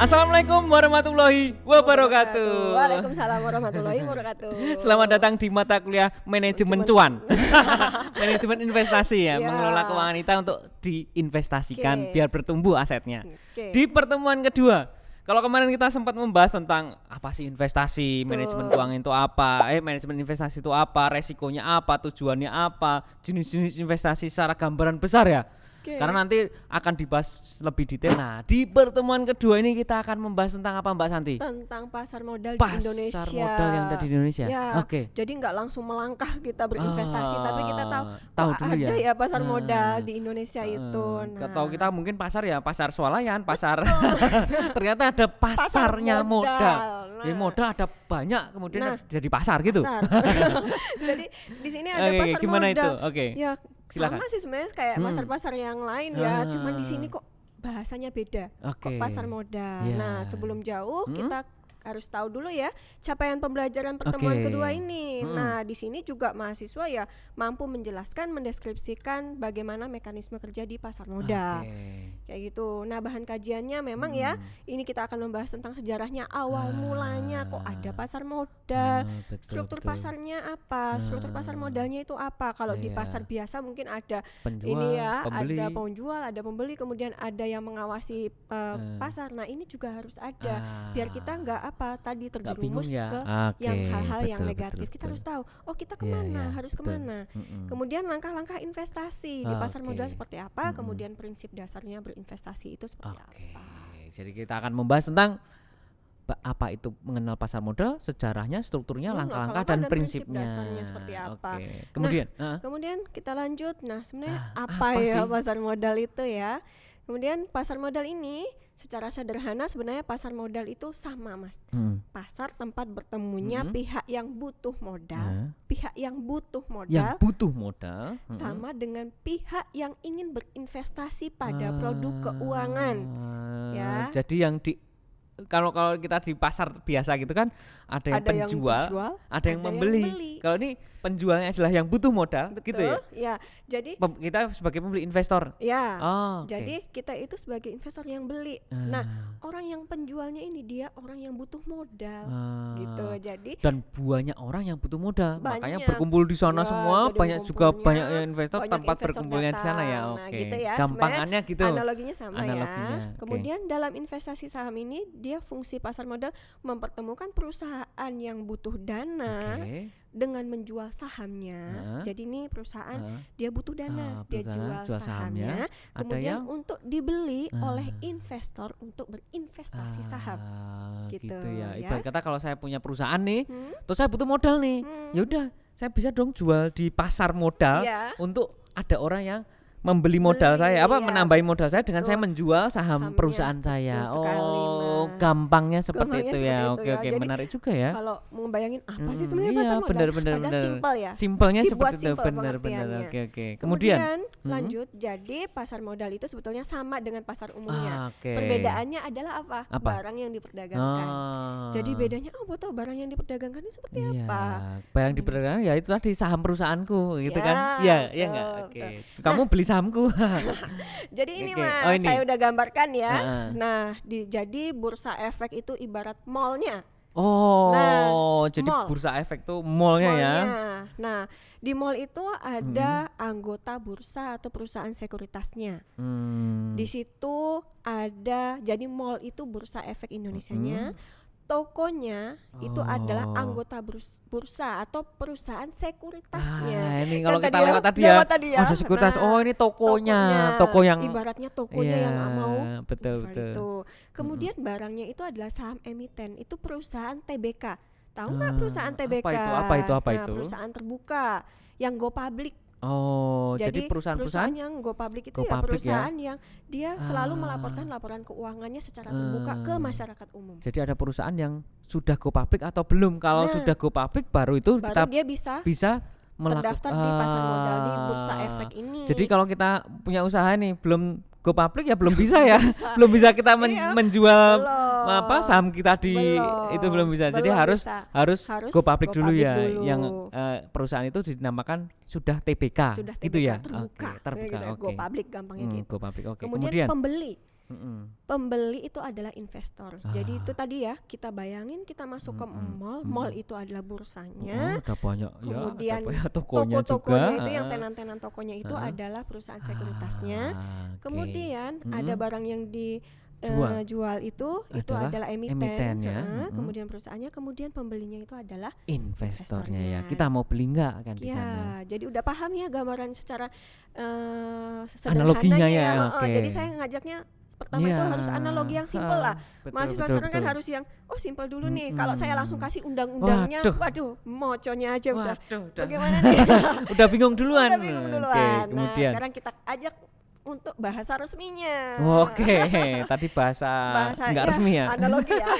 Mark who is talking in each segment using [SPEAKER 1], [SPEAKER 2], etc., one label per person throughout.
[SPEAKER 1] Assalamualaikum warahmatullahi wabarakatuh.
[SPEAKER 2] Waalaikumsalam warahmatullahi wabarakatuh.
[SPEAKER 1] Selamat datang di mata kuliah manajemen cuan. Manajemen investasi ya, mengelola keuangan kita untuk diinvestasikan biar bertumbuh asetnya. Di pertemuan kedua, kalau kemarin kita sempat membahas tentang apa sih investasi, manajemen keuangan itu apa, manajemen investasi itu apa, resikonya apa, tujuannya apa, jenis-jenis investasi secara gambaran besar ya. Karena nanti akan dibahas lebih detail. Nah, di pertemuan kedua ini kita akan membahas tentang apa, Mbak Santi?
[SPEAKER 2] Tentang pasar modal
[SPEAKER 1] di
[SPEAKER 2] Indonesia.
[SPEAKER 1] Pasar modal yang ada di Indonesia.
[SPEAKER 2] Ya,
[SPEAKER 1] Jadi
[SPEAKER 2] nggak langsung melangkah kita berinvestasi, tapi kita
[SPEAKER 1] tahu dulu
[SPEAKER 2] ada ya pasar modal di Indonesia itu.
[SPEAKER 1] Atau kita mungkin pasar ya, pasar swalayan, pasar. Ternyata ada pasarnya modal. Modal ada banyak, kemudian jadi pasar gitu.
[SPEAKER 2] Jadi di sini ada pasar
[SPEAKER 1] gimana
[SPEAKER 2] modal.
[SPEAKER 1] Itu?
[SPEAKER 2] Ya,
[SPEAKER 1] silakan.
[SPEAKER 2] sama sih sebenarnya kayak pasar-pasar yang lain ya, cuman di sini kok bahasanya beda. Kok pasar modal. Nah, sebelum jauh kita harus tahu dulu ya capaian pembelajaran pertemuan kedua ini. Nah, di sini juga mahasiswa ya mampu menjelaskan, mendeskripsikan bagaimana mekanisme kerja di pasar modal. Kayak gitu. Nah, bahan kajiannya memang ya ini kita akan membahas tentang sejarahnya, awal mulanya kok ada pasar modal, struktur pasarnya apa, struktur pasar modalnya itu apa. Kalau di pasar biasa mungkin ada
[SPEAKER 1] penjual,
[SPEAKER 2] ini ya,
[SPEAKER 1] pembeli.
[SPEAKER 2] ada penjual, ada pembeli, kemudian ada yang mengawasi pasar. Nah, ini juga harus ada biar kita nggak tadi terjerumus ke yang hal-hal yang negatif. Kita harus tahu, kita kemana, harus kemana. Kemudian langkah-langkah investasi di pasar modal seperti apa, kemudian prinsip dasarnya berinvestasi itu seperti apa.
[SPEAKER 1] Jadi kita akan membahas tentang apa itu mengenal pasar modal, sejarahnya, strukturnya, langkah-langkah dan prinsipnya.
[SPEAKER 2] Dasarnya seperti apa.
[SPEAKER 1] Kemudian
[SPEAKER 2] kita lanjut. Nah, sebenarnya apa ya pasar modal itu ya? Kemudian pasar modal ini secara sederhana sebenarnya pasar modal itu sama, Mas. Pasar tempat bertemunya pihak yang butuh modal, pihak yang butuh modal, sama dengan pihak yang ingin berinvestasi pada produk keuangan. Ya.
[SPEAKER 1] Jadi yang kalau kita di pasar biasa gitu kan ada yang penjual, ada yang membeli. Kalau ini penjualnya adalah yang butuh modal.
[SPEAKER 2] Betul,
[SPEAKER 1] gitu ya.
[SPEAKER 2] Ya. Jadi
[SPEAKER 1] kita sebagai pembeli investor.
[SPEAKER 2] Ya. Jadi kita itu sebagai investor yang beli. Nah, orang yang penjualnya ini dia orang yang butuh modal. Gitu. Jadi
[SPEAKER 1] dan banyak orang yang butuh modal. Makanya berkumpul di sana semua, banyak investor tempat berkumpulnya di sana ya.
[SPEAKER 2] Nah, gitu ya.
[SPEAKER 1] Gampangannya gitu.
[SPEAKER 2] Analoginya sama ya. Kemudian dalam investasi saham ini dia fungsi pasar modal mempertemukan perusahaan yang butuh dana dengan menjual sahamnya. Jadi ini perusahaan dia butuh dana, dia jual sahamnya, kemudian untuk dibeli oleh investor untuk berinvestasi saham. Gitu
[SPEAKER 1] ya. Ibarat kata kalau saya punya perusahaan nih, terus saya butuh modal nih. Ya udah, saya bisa dong jual di pasar modal untuk ada orang yang membeli modal saya, menambahi modal saya dengan saya menjual saham perusahaan saya. Gampangnya seperti itu ya. Oke, menarik juga ya.
[SPEAKER 2] Kalau mau bayangin apa sih sebenarnya pasar modal?
[SPEAKER 1] Benar.
[SPEAKER 2] Simpel ya.
[SPEAKER 1] Simpelnya seperti itu, benar. Oke. Kemudian
[SPEAKER 2] lanjut, jadi pasar modal itu sebetulnya sama dengan pasar umumnya. Perbedaannya adalah apa? Barang yang diperdagangkan. Jadi bedanya tuh barang yang diperdagangkan ini seperti apa?
[SPEAKER 1] Barang diperdagangkan ya itu tadi saham perusahaanku gitu kan. Iya enggak? Oke. Kamu beli sahamku. Jadi ini Mas, saya udah gambarkan ya. Nah, jadi bursa efek itu ibarat mallnya. Jadi bursa efek tuh mallnya ya.
[SPEAKER 2] Nah, di mall itu ada anggota bursa atau perusahaan sekuritasnya. Di situ ada, jadi mall itu bursa efek Indonesianya. Tokonya itu adalah anggota bursa atau perusahaan sekuritasnya.
[SPEAKER 1] Ini kalau kita lewat tadi ya. Sekuritas. Ini tokonya. Toko yang
[SPEAKER 2] ibaratnya tokonya yang mau.
[SPEAKER 1] Betul.
[SPEAKER 2] Kemudian barangnya itu adalah saham emiten. Itu perusahaan TBK. Tahu nggak perusahaan TBK?
[SPEAKER 1] Apa itu?
[SPEAKER 2] Perusahaan terbuka yang go public.
[SPEAKER 1] Jadi perusahaan
[SPEAKER 2] yang go public itu ya perusahaan yang dia selalu melaporkan laporan keuangannya secara terbuka ke masyarakat umum.
[SPEAKER 1] Jadi ada perusahaan yang sudah go public atau belum? Kalau sudah go public baru
[SPEAKER 2] dia bisa terdaftar di pasar modal di bursa efek ini.
[SPEAKER 1] Jadi kalau kita punya usaha nih belum go public ya belum bisa ya. Belum bisa kita menjual saham kita itu belum bisa. Jadi harus go public dulu ya. Yang perusahaan itu dinamakan sudah TBK gitu ya.
[SPEAKER 2] Terbuka.
[SPEAKER 1] Go
[SPEAKER 2] public gampangnya gitu.
[SPEAKER 1] Go public.
[SPEAKER 2] Kemudian pembeli. Pembeli itu adalah investor. Jadi itu tadi ya, kita bayangin kita masuk ke mall. Mall itu adalah bursanya.
[SPEAKER 1] Ada banyak
[SPEAKER 2] kemudian
[SPEAKER 1] ya, tokonya
[SPEAKER 2] toko-tokonya
[SPEAKER 1] juga.
[SPEAKER 2] itu yang tenan-tenan tokonya itu adalah perusahaan sekuritasnya. Kemudian ada barang yang jual itu adalah emiten
[SPEAKER 1] ya.
[SPEAKER 2] Kemudian perusahaannya, kemudian pembelinya itu adalah
[SPEAKER 1] investornya ya. Kita mau beli nggak kan di sana.
[SPEAKER 2] Jadi udah paham ya gambaran secara sederhananya
[SPEAKER 1] analoginya ya.
[SPEAKER 2] Jadi saya ngajaknya pertama itu harus analogi yang simpel lah. Mahasiswa sekarang kan harus yang simpel dulu nih. Kalau saya langsung kasih undang-undangnya, waduh, moconya aja udah. Bagaimana nih?
[SPEAKER 1] Udah bingung duluan.
[SPEAKER 2] Nah, sekarang kita ajak untuk bahasa resminya.
[SPEAKER 1] Tadi bahasa nggak resmi ya.
[SPEAKER 2] Analogi ya.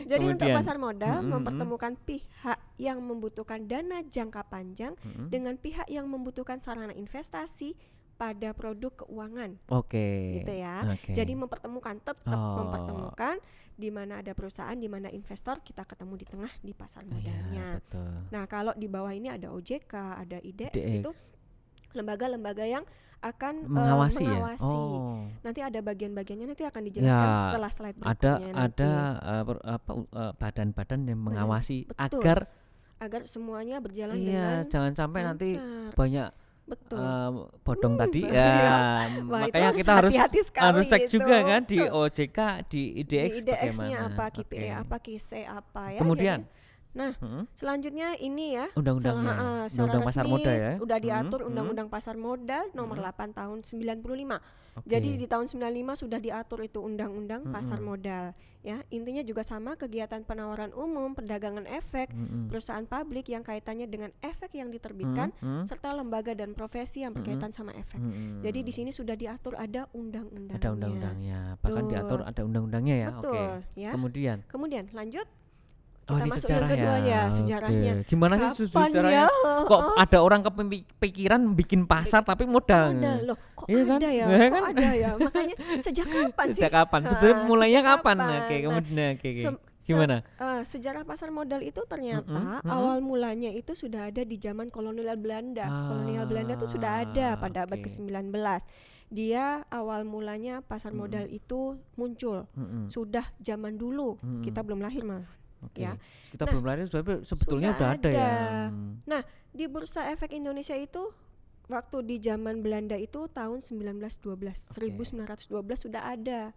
[SPEAKER 2] Jadi untuk pasar modal mempertemukan pihak yang membutuhkan dana jangka panjang dengan pihak yang membutuhkan sarana investasi pada produk keuangan. Gitu ya. Jadi tetap mempertemukan di mana ada perusahaan, di mana investor, kita ketemu di tengah di pasar modalnya. Nah, kalau di bawah ini ada OJK, ada IDX itu lembaga-lembaga yang akan mengawasi. Nanti ada bagian-bagiannya, nanti akan dijelaskan setelah slide berikutnya.
[SPEAKER 1] Ada badan-badan yang mengawasi agar
[SPEAKER 2] semuanya berjalan dengan
[SPEAKER 1] jangan sampai
[SPEAKER 2] lancar.
[SPEAKER 1] Nanti banyak bodong tadi makanya kita harus cek
[SPEAKER 2] itu.
[SPEAKER 1] juga kan di OJK, di IDX,
[SPEAKER 2] di IDX-nya apa, KPI apa, KISE apa ya.
[SPEAKER 1] Kemudian
[SPEAKER 2] selanjutnya ini ya,
[SPEAKER 1] undang-undangnya,
[SPEAKER 2] secara
[SPEAKER 1] pasar
[SPEAKER 2] resmi
[SPEAKER 1] modal ya.
[SPEAKER 2] Udah diatur Undang-Undang Pasar Modal nomor 8 tahun 95. Jadi di tahun 95 sudah diatur itu Undang-Undang Pasar Modal ya. Intinya juga sama, kegiatan penawaran umum, perdagangan efek, perusahaan publik yang kaitannya dengan efek yang diterbitkan, serta lembaga dan profesi yang berkaitan sama efek. Jadi di sini sudah diatur ada undang-undangnya.
[SPEAKER 1] Ada undang-undangnya, bahkan diatur ada undang-undangnya ya.
[SPEAKER 2] Ya.
[SPEAKER 1] Kemudian
[SPEAKER 2] lanjut. Kita
[SPEAKER 1] ini
[SPEAKER 2] masuk yang kedua ya, sejarahnya.
[SPEAKER 1] Gimana sih sejarahnya? Kok ada orang kepikiran bikin pasar tapi modal?
[SPEAKER 2] Loh, kok ada ya? Kok ada ya? Makanya sejak kapan sih?
[SPEAKER 1] Sejak kapan? Sebenarnya mulainya kapan? Gimana?
[SPEAKER 2] Sejarah pasar modal itu ternyata awal mulanya itu sudah ada di zaman kolonial Belanda. Kolonial Belanda itu sudah ada pada abad ke-19. Dia awal mulanya pasar modal itu muncul. Sudah zaman dulu, kita belum lahir malah. Ya.
[SPEAKER 1] Kita belum lahir sebetulnya udah ada ya.
[SPEAKER 2] Nah, di Bursa Efek Indonesia itu waktu di zaman Belanda itu tahun 1912 sudah ada.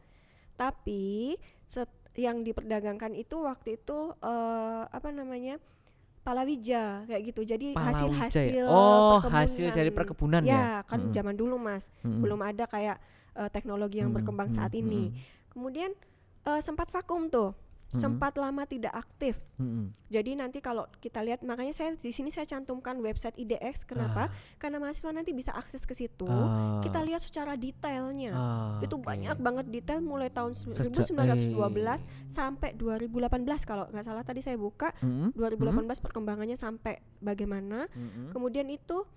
[SPEAKER 2] Tapi yang diperdagangkan itu waktu itu palawija kayak gitu. Jadi hasil-hasil
[SPEAKER 1] hasil dari perkebunan ya.
[SPEAKER 2] Kan zaman dulu Mas, belum ada kayak teknologi yang berkembang saat ini. Kemudian sempat vakum tuh. Sempat lama tidak aktif. Jadi nanti kalau kita lihat, makanya saya di sini saya cantumkan website IDX. Kenapa? Karena mahasiswa nanti bisa akses ke situ. Kita lihat secara detailnya. Itu banyak banget detail mulai tahun 1912 sampai 2018 kalau nggak salah tadi saya buka. 2018 perkembangannya sampai bagaimana. Kemudian itu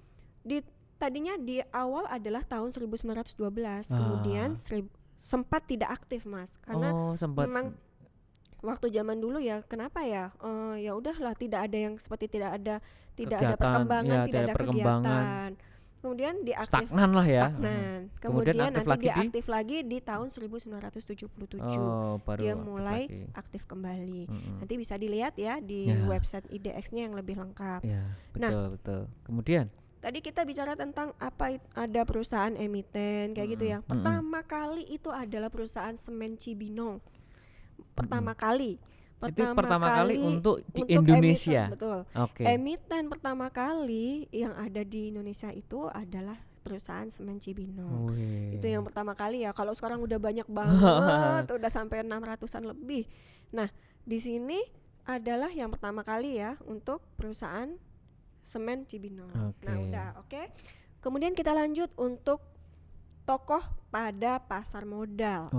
[SPEAKER 2] tadinya di awal adalah tahun 1912. Kemudian sempat tidak aktif Mas. Karena memang waktu zaman dulu ya, kenapa ya? Ya udahlah, tidak ada yang seperti tidak ada perkembangan, tidak ada kegiatan. Kemudian
[SPEAKER 1] stagnan lah ya.
[SPEAKER 2] Kemudian nanti diaktif lagi di tahun 1977. Dia mulai aktif kembali. Nanti bisa dilihat ya di website IDX-nya yang lebih lengkap.
[SPEAKER 1] Betul. Kemudian
[SPEAKER 2] tadi kita bicara tentang ada perusahaan emiten kayak gitu ya. Pertama kali itu adalah perusahaan semen Cibinong. Pertama kali
[SPEAKER 1] untuk di Indonesia.
[SPEAKER 2] Emiten, betul. Emiten pertama kali yang ada di Indonesia itu adalah perusahaan semen Cibinong. Itu yang pertama kali ya. Kalau sekarang udah banyak banget, udah sampai 600-an lebih. Nah, di sini adalah yang pertama kali ya untuk perusahaan semen Cibinong. Nah, udah oke. Kemudian kita lanjut untuk tokoh pada pasar modal.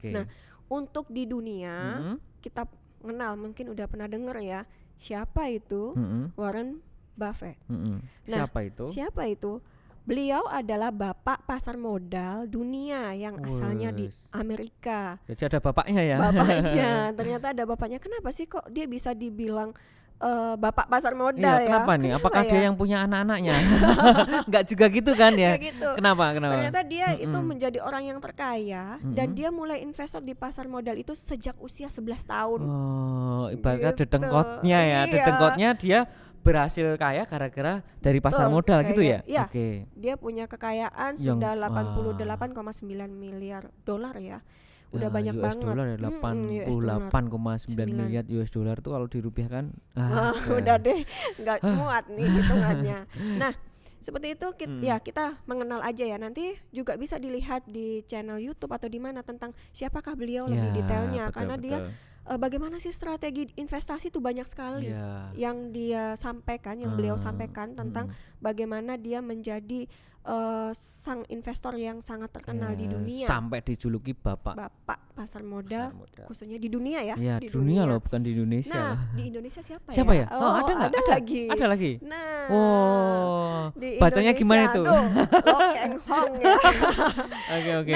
[SPEAKER 2] Nah, untuk di dunia kita kenal, mungkin udah pernah dengar ya, siapa itu Warren Buffett. Siapa itu? Beliau adalah bapak pasar modal dunia yang asalnya di Amerika.
[SPEAKER 1] Jadi ada bapaknya ya?
[SPEAKER 2] Bapaknya, ternyata ada bapaknya. Kenapa sih kok dia bisa dibilang bapak pasar modal ya.
[SPEAKER 1] Kenapa nih? Apakah dia yang punya anak-anaknya? Enggak juga gitu kan ya?
[SPEAKER 2] Gitu.
[SPEAKER 1] Kenapa?
[SPEAKER 2] Ternyata dia itu menjadi orang yang terkaya dan dia mulai investor di pasar modal itu sejak usia 11 tahun.
[SPEAKER 1] Oh, ibaratnya
[SPEAKER 2] Gitu.
[SPEAKER 1] dedengkotnya ya.
[SPEAKER 2] Iya.
[SPEAKER 1] Dedengkotnya dia berhasil kaya gara-gara dari pasar modal gitu ya?
[SPEAKER 2] Iya.
[SPEAKER 1] Oke.
[SPEAKER 2] Dia punya kekayaan
[SPEAKER 1] Yang-
[SPEAKER 2] sudah 88,9 miliar dolar ya. Udah banyak
[SPEAKER 1] US
[SPEAKER 2] banget.
[SPEAKER 1] dollar ya, 88,9 miliar US dollar tuh kalau dirupiahkan
[SPEAKER 2] Udah deh nggak muat nih hitungannya. Nah seperti itu kita mengenal aja ya, nanti juga bisa dilihat di channel YouTube atau di mana tentang siapakah beliau lebih detailnya, karena dia bagaimana sih strategi investasi itu banyak sekali yang dia sampaikan, yang beliau sampaikan tentang bagaimana dia menjadi sang investor yang sangat terkenal di dunia,
[SPEAKER 1] sampai dijuluki bapak
[SPEAKER 2] pasar modal, khususnya di dunia ya.
[SPEAKER 1] Di dunia loh, bukan di Indonesia.
[SPEAKER 2] Nah di Indonesia siapa
[SPEAKER 1] ya?
[SPEAKER 2] Oh,
[SPEAKER 1] ada nggak?
[SPEAKER 2] Ada lagi.
[SPEAKER 1] Nah,
[SPEAKER 2] di
[SPEAKER 1] bacanya gimana itu?
[SPEAKER 2] Lo Keng Hong ya.
[SPEAKER 1] Oke.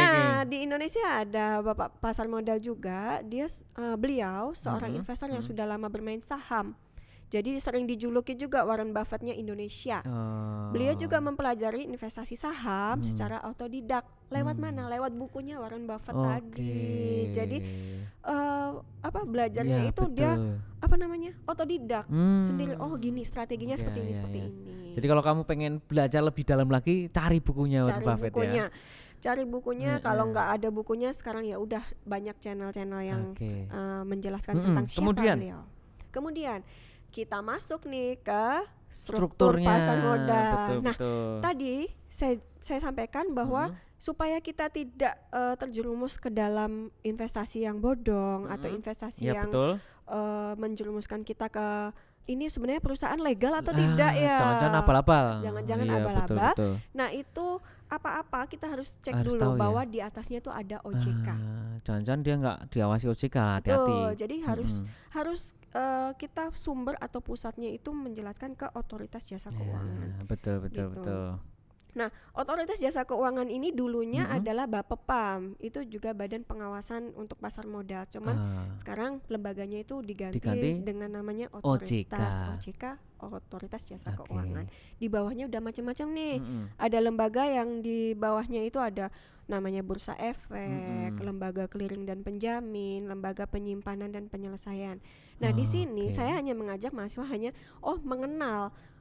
[SPEAKER 2] Di Indonesia ada bapak pasar modal juga. Dia beliau seorang investor yang sudah lama bermain saham. Jadi sering dijuluki juga Warren Buffett-nya Indonesia. Beliau juga mempelajari investasi saham secara otodidak. Lewat mana? Lewat bukunya Warren Buffett tadi. Jadi belajarnya itu dia otodidak sendiri. Oh gini strateginya seperti ini.
[SPEAKER 1] Jadi kalau kamu pengen belajar lebih dalam lagi, cari bukunya Warren Buffett ya.
[SPEAKER 2] Cari bukunya. Kalau nggak ada bukunya sekarang ya udah banyak channel-channel yang menjelaskan tentang siapa beliau. Kemudian kita masuk nih ke struktur pasar modal. Betul. Tadi saya sampaikan bahwa supaya kita tidak terjerumus ke dalam investasi yang bodong atau investasi yang menjerumuskan kita ke ini sebenarnya perusahaan legal atau tidak ya.
[SPEAKER 1] Jangan-jangan abal-abal.
[SPEAKER 2] Jangan-jangan abal-abal. Nah itu apa-apa kita harus cek dulu bahwa di atasnya itu ada OJK.
[SPEAKER 1] Jangan-jangan dia nggak diawasi OJK, hati-hati.
[SPEAKER 2] Jadi harus kita sumber atau pusatnya itu menjelaskan ke otoritas jasa keuangan.
[SPEAKER 1] Betul.
[SPEAKER 2] Nah, otoritas jasa keuangan ini dulunya adalah Bapepam, itu juga Badan Pengawasan untuk Pasar Modal. Cuman sekarang lembaganya itu diganti dengan namanya otoritas OJK, Otoritas Jasa Keuangan. Di bawahnya udah macam-macam nih. Ada lembaga yang di bawahnya itu ada namanya Bursa Efek, lembaga clearing dan penjamin, lembaga penyimpanan dan penyelesaian. Nah, di sini saya hanya mengajak mahasiswa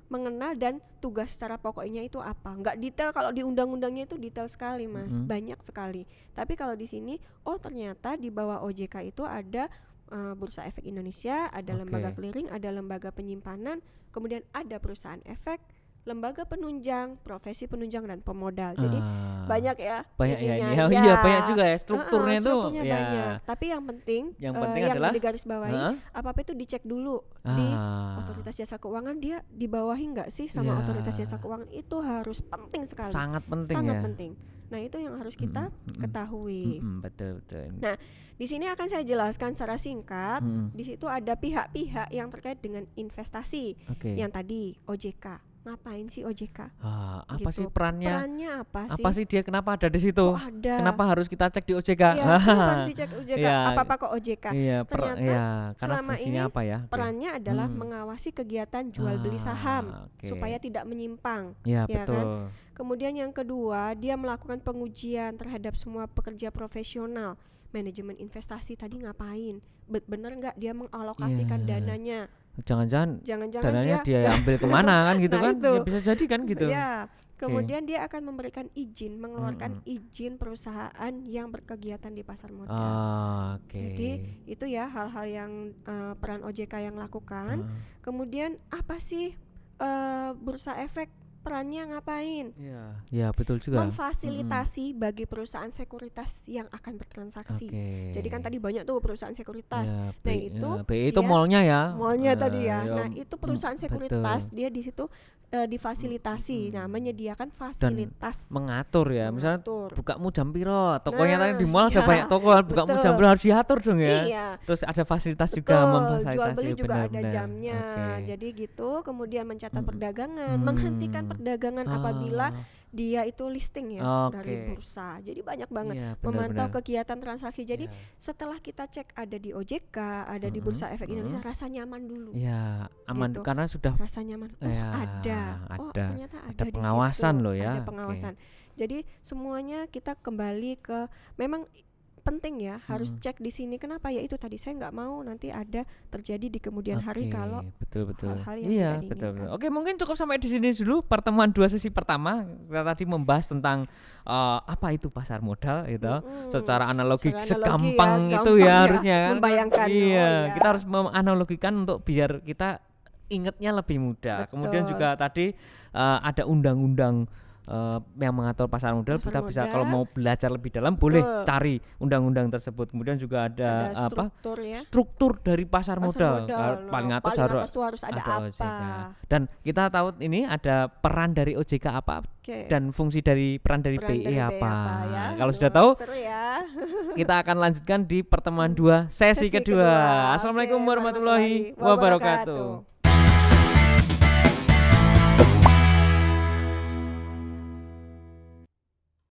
[SPEAKER 2] mengenal dan tugas secara pokoknya itu apa. Nggak detail, kalau di undang-undangnya itu detail sekali Mas, banyak sekali. Tapi kalau di sini ternyata di bawah OJK itu ada Bursa Efek Indonesia, ada lembaga clearing, ada lembaga penyimpanan, kemudian ada perusahaan efek, lembaga penunjang, profesi penunjang dan pemodal. Jadi banyak ya.
[SPEAKER 1] Banyak juga ya strukturnya itu.
[SPEAKER 2] Strukturnya banyak. Tapi yang penting adalah yang digarisbawahi apa itu dicek dulu di otoritas jasa keuangan, dia dibawahi nggak sih sama otoritas jasa keuangan, itu harus penting sekali.
[SPEAKER 1] Sangat penting.
[SPEAKER 2] Nah itu yang harus kita ketahui.
[SPEAKER 1] Betul.
[SPEAKER 2] Nah di sini akan saya jelaskan secara singkat. Di situ ada pihak-pihak yang terkait dengan investasi. Yang tadi OJK. Ngapain sih OJK?
[SPEAKER 1] Apa sih perannya?
[SPEAKER 2] Perannya apa sih?
[SPEAKER 1] Apa sih dia, kenapa ada di situ?
[SPEAKER 2] Ada.
[SPEAKER 1] Kenapa harus kita cek di OJK?
[SPEAKER 2] Kenapa harus dicek OJK? Apa kok OJK?
[SPEAKER 1] Ternyata
[SPEAKER 2] karena selama ini
[SPEAKER 1] apa ya?
[SPEAKER 2] Perannya adalah mengawasi kegiatan jual beli saham supaya tidak menyimpang.
[SPEAKER 1] Betul.
[SPEAKER 2] Kan? Kemudian yang kedua, dia melakukan pengujian terhadap semua pekerja profesional. Manajemen investasi tadi ngapain? Bener nggak dia mengalokasikan dananya? Jangan-jangan
[SPEAKER 1] dananya dia ambil kemana kan gitu. Kan? Ya bisa jadi kan gitu.
[SPEAKER 2] Kemudian dia akan memberikan izin, mengeluarkan izin perusahaan yang berkegiatan di pasar modal. Jadi itu ya hal-hal yang peran OJK yang lakukan. Kemudian apa sih Bursa Efek? Perannya ngapain?
[SPEAKER 1] Ya betul juga.
[SPEAKER 2] Memfasilitasi bagi perusahaan sekuritas yang akan bertransaksi. Jadi kan tadi banyak tuh perusahaan sekuritas.
[SPEAKER 1] BI itu mallnya ya.
[SPEAKER 2] Mallnya tadi ya. Nah itu perusahaan sekuritas, dia di situ difasilitasi. Nah menyediakan fasilitas.
[SPEAKER 1] Dan mengatur ya. Misalnya bukamu jam piro, tokonya tadi di mall ada banyak toko, bukamu jam piro harus diatur dong ya. Terus ada fasilitas juga, memfasilitasi.
[SPEAKER 2] Jual beli juga ada jamnya. Jadi gitu. Kemudian mencatat perdagangan, menghentikan perdagangan apabila dia itu listing ya dari bursa. Jadi banyak banget memantau kegiatan transaksi. Jadi setelah kita cek ada di OJK, ada di Bursa Efek Indonesia, rasa nyaman dulu.
[SPEAKER 1] Ya, aman gitu. Karena sudah
[SPEAKER 2] rasa nyaman. Ada. Oh, ternyata ada
[SPEAKER 1] pengawasan
[SPEAKER 2] di situ.
[SPEAKER 1] Loh ya.
[SPEAKER 2] Ada pengawasan. Jadi semuanya kita kembali ke memang penting ya, harus cek di sini. Kenapa? Ya itu tadi saya nggak mau nanti ada terjadi di kemudian hari kalau hal-hal yang tidak diinginkan.
[SPEAKER 1] Oke, mungkin cukup sampai di sini dulu pertemuan 2 sesi pertama. Kita tadi membahas tentang apa itu pasar modal gitu. Secara analogi segampang itu ya harusnya kan.
[SPEAKER 2] Membayangkan.
[SPEAKER 1] Kita harus menganalogikan untuk biar kita ingatnya lebih mudah. Betul. Kemudian juga tadi ada undang-undang yang mengatur pasar modal. Kita bisa kalau mau belajar lebih dalam boleh cari undang-undang tersebut. Kemudian juga ada struktur dari pasar modal. Paling atas
[SPEAKER 2] harus ada apa.
[SPEAKER 1] OJK. Dan kita tahu ini ada peran dari OJK apa dan fungsi dari peran dari BI apa. Ya. Kalau sudah tahu, kita akan lanjutkan di pertemuan 2 sesi kedua. Assalamualaikum warahmatullahi wabarakatuh.